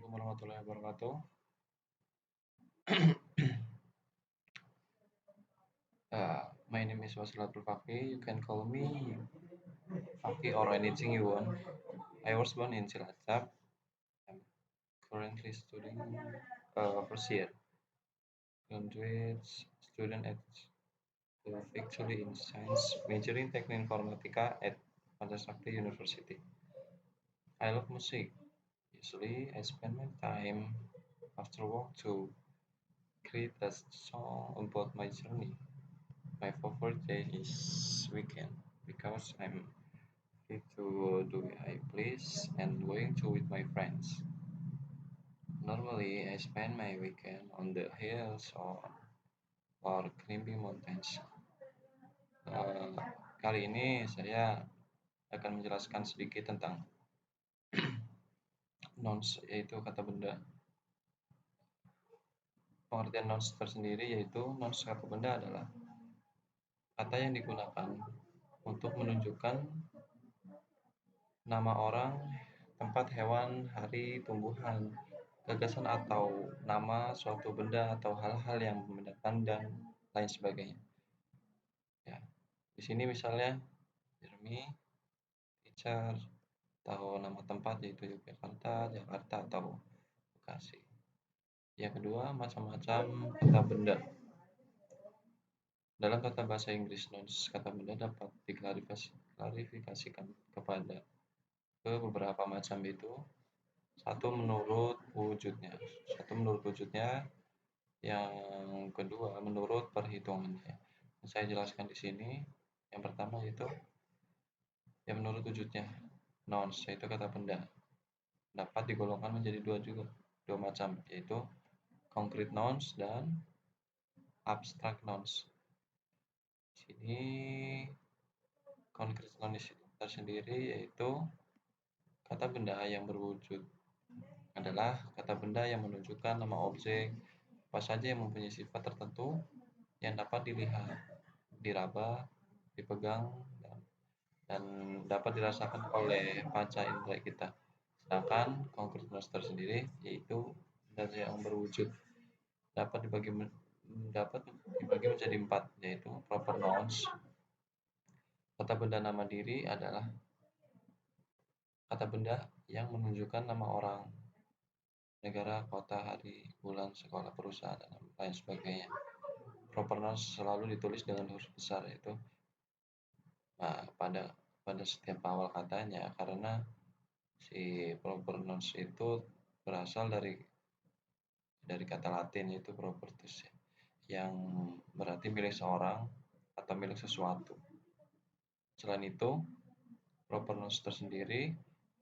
Assalamualaikum warahmatullahi wabarakatuh. My name is Wasilatul Fakih. You can call me Fakih or anything you want. I was born in Cilacap. I'm currently studying first year, graduate student at actually in science, majoring technical informatica at Madasakti University. I love music. Usually, I spend my time after work to create a song about my journey. My favorite day is weekend because I'm free to do I please and going to with my friends. Normally, I spend my weekend on the hills or climbing mountains. Uh, Kali ini saya akan menjelaskan sedikit tentang nouns, yaitu kata benda. Pengertian nouns tersendiri yaitu nouns kata benda adalah kata yang digunakan untuk menunjukkan nama orang, tempat, hewan, hari, tumbuhan, gagasan atau nama suatu benda atau hal-hal yang membedakan dan lain sebagainya. Ya, di sini misalnya Jeremy, teacher, atau nama tempat yaitu Yogyakarta, Jakarta atau Bekasi. Yang kedua, macam-macam kata benda. Dalam kata bahasa Inggris, nouns kata benda dapat diklarifikasikan kepada beberapa macam itu. Satu menurut wujudnya, yang kedua menurut perhitungannya. Saya jelaskan di sini. Yang pertama yaitu yang menurut wujudnya, nouns yaitu kata benda dapat digolongkan menjadi dua macam, yaitu concrete nouns dan abstract nouns. Di sini concrete nouns tersendiri yaitu kata benda yang berwujud adalah kata benda yang menunjukkan nama objek apa saja yang mempunyai sifat tertentu yang dapat dilihat, diraba, dipegang, dan dapat dirasakan oleh panca indera kita. Sedangkan concrete nouns tersendiri yaitu benda yang berwujud dapat dibagi menjadi 4, yaitu proper nouns. Kata benda nama diri adalah kata benda yang menunjukkan nama orang, negara, kota, hari, bulan, sekolah, perusahaan, dan lain sebagainya. Proper nouns selalu ditulis dengan huruf besar, yaitu pada setiap awal katanya, karena si proper nouns itu berasal dari kata Latin yaitu propertus, yang berarti milik seorang atau milik sesuatu. Selain itu, proper nouns tersendiri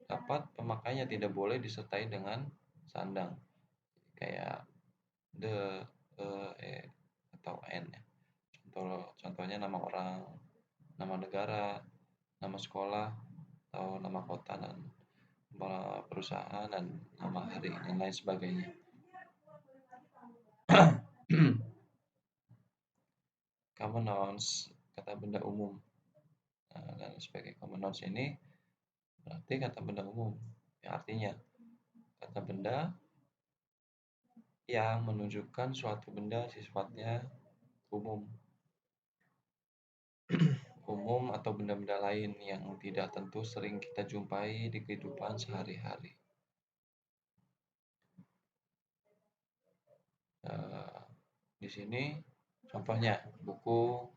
dapat pemakainya tidak boleh disertai dengan sandang, kayak the, atau n. Contohnya nama orang, nama negara, nama sekolah, atau nama kota, dan nama perusahaan, dan nama hari, dan lain sebagainya. Common nouns, kata benda umum. Dan sebagai common nouns ini berarti kata benda umum, yang artinya kata benda yang menunjukkan suatu benda sifatnya umum atau benda-benda lain yang tidak tentu sering kita jumpai di kehidupan sehari-hari. Di sini contohnya buku,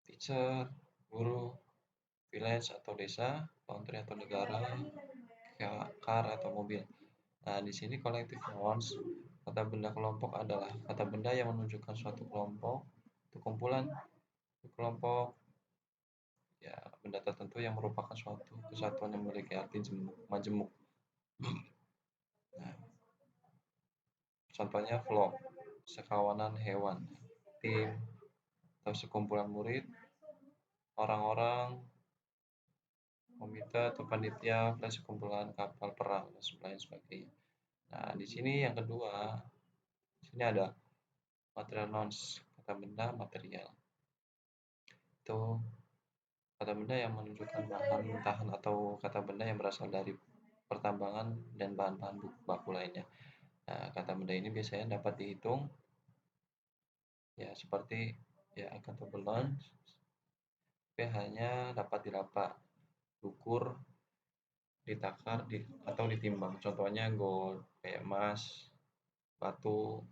teacher, guru, village atau desa, country atau negara, car atau mobil. Nah, di sini collective nouns, kata benda kelompok adalah kata benda yang menunjukkan suatu kelompok, itu kumpulan, kelompok, ya benda tertentu yang merupakan suatu kesatuan yang memiliki arti majemuk. Nah, contohnya flock, sekawanan hewan, tim, atau sekumpulan murid, orang-orang, komite atau panitia, sekumpulan kapal perang, dan lain sebagainya. Nah, di sini yang kedua, di sini ada material nouns, kata benda material. Itu kata benda yang menunjukkan bahan mentahan atau kata benda yang berasal dari pertambangan, dan bahan-bahan baku lainnya. Nah, kata benda ini biasanya dapat dihitung ya seperti ya accountable nouns, tapi hanya dapat diukur, ditakar, atau ditimbang. Contohnya gold, kayak emas, batu,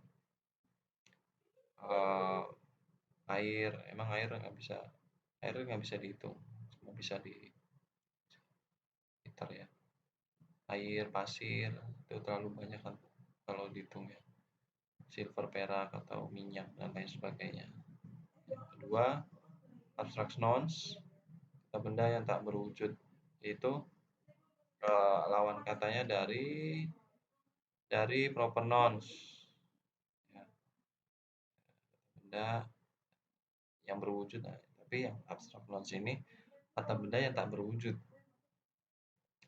eh, air. Emang air nggak bisa dihitung, cuma bisa digitar ya. Air, pasir, itu terlalu banyak kan kalau dihitung ya. Silver, perak, atau minyak, dan lain sebagainya. Yang kedua, abstract nouns, kata benda yang tak berwujud, yaitu lawan katanya dari proper nouns, ya, benda yang berwujud. Nah, tapi yang abstract nouns ini kata benda yang tak berwujud.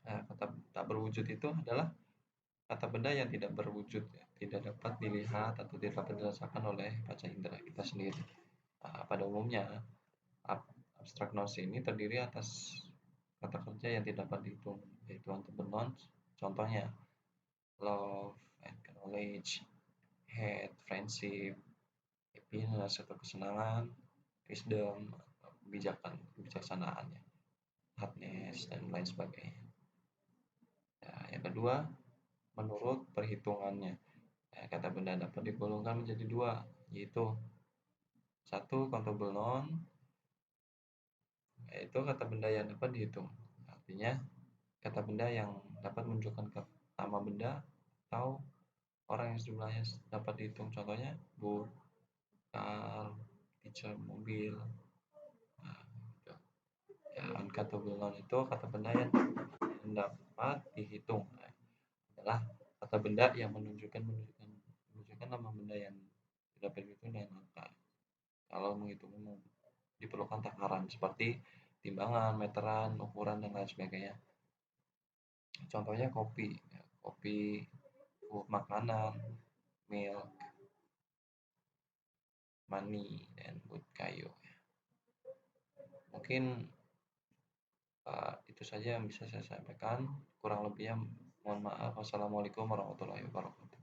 Nah, kata tak berwujud itu adalah kata benda yang tidak berwujud, ya, tidak dapat dilihat atau tidak dapat dirasakan oleh panca indera kita sendiri. Nah, pada umumnya abstract nouns ini terdiri atas kata kerja yang tidak dapat dihitung, yaitu untable nouns. Contohnya love, acknowledge, hate, friendship, happiness atau kesenangan, wisdom, kebijaksanaan, ya, hardness, dan lain sebagainya. Nah, yang kedua, menurut perhitungannya, ya, kata benda dapat digolongkan menjadi dua, yaitu satu, countable noun, yaitu kata benda yang dapat dihitung. Artinya kata benda yang dapat menunjukkan nama benda atau orang yang jumlahnya dapat dihitung. Contohnya book, car, teacher, mobil. Nah, gitu. Ya, uncountable noun itu kata benda yang dapat dihitung. Nah, adalah kata benda yang menunjukkan nama benda yang dapat dihitung dengan angka. Kalau menghitungnya diperlukan takaran seperti timbangan, meteran, ukuran, dan lain sebagainya. Contohnya kopi, ya, kopi, makanan, milk, money, dan wood, kayu. Mungkin itu saja yang bisa saya sampaikan. Kurang lebihnya mohon maaf. Wassalamualaikum warahmatullahi wabarakatuh.